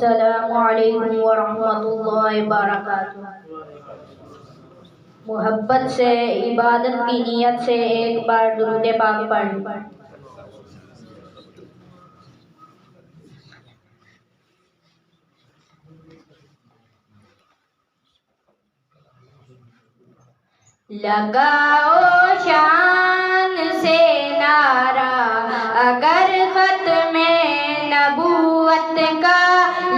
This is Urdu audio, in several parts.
السلام علیکم ورحمۃ اللہ وبرکاتہ۔ محبت سے عبادت کی نیت سے ایک بار درود پاک پڑھ۔ لگاؤ شان سے نعرہ اگر ختم نبوت کا،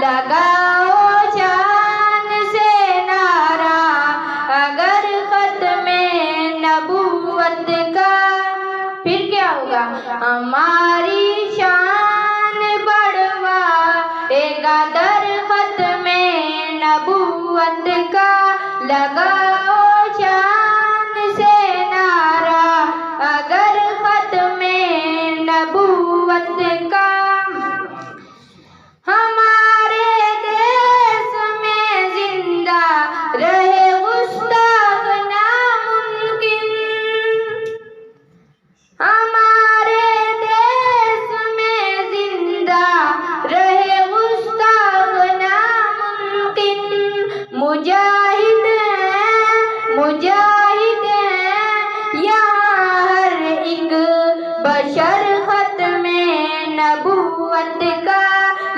لگاؤ شان سے نعرہ اگر ختم نبوت کا، پھر کیا ہوگا؟ ہماری شان بڑھوائے گا در ختم نبوت کا، لگاؤ شان سے نعرہ اگر ختم نبوت کا۔ ہمارے دیس میں زندہ رہے گستاخ ناممکن، ہمارے دیس میں زندہ رہے گستاخ ناممکن، مجاہد ہیں یہاں ہر ایک بشر ختم نبوت کا،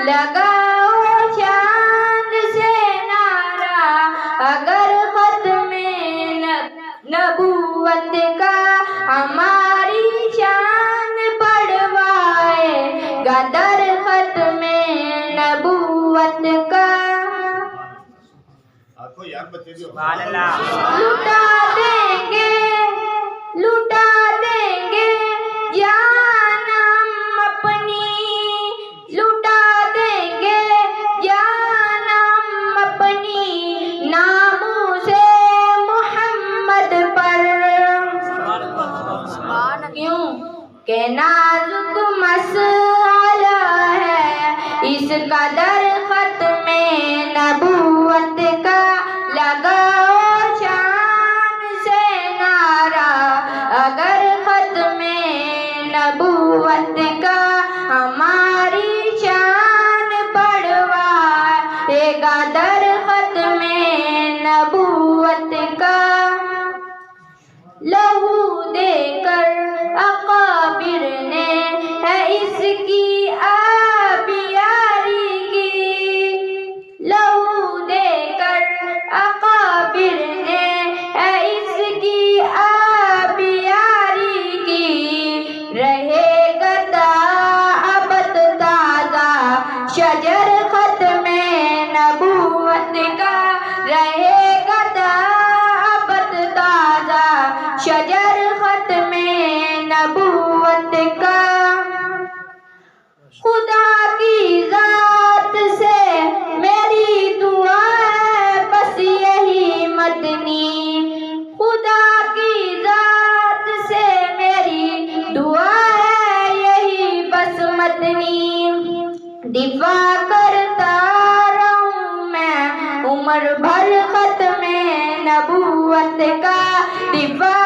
لگاؤ شان سے نعرہ اگر ختم نبوت کا، ہماری شان بڑھوائے گا در ختم نبوت کا۔ لٹا دیں گے جان ہم اپنی، لٹا دیں گے جان ہم اپنی ناموس محمد پر، کیوں کہ نازک مسئلہ ہے اس قدر ختم نبوت کا، لگاؤ شان سے نعرہ اگر ختم نبوت کا، ہماری شان بڑھوائے گا در ختم نبوت کا۔ لہو دے کر اکابر نے ہے اس کی آبیاری کی، لہو دے کر اکابر نے ہے اس کی آبیاری کی، رہے گا تا ابد تازہ شجر ختم نبوت کا، رہے گا تا ابد تازہ شجر ختم نبوت کا۔ خدا کی ذات سے میری دعا ہے بس یہی مدنی، خدا کی ذات سے میری دعا ہے یہی بس مدنی، دفاع کرتا رہوں میں عمر بھر ختم نبوت کا، دفاع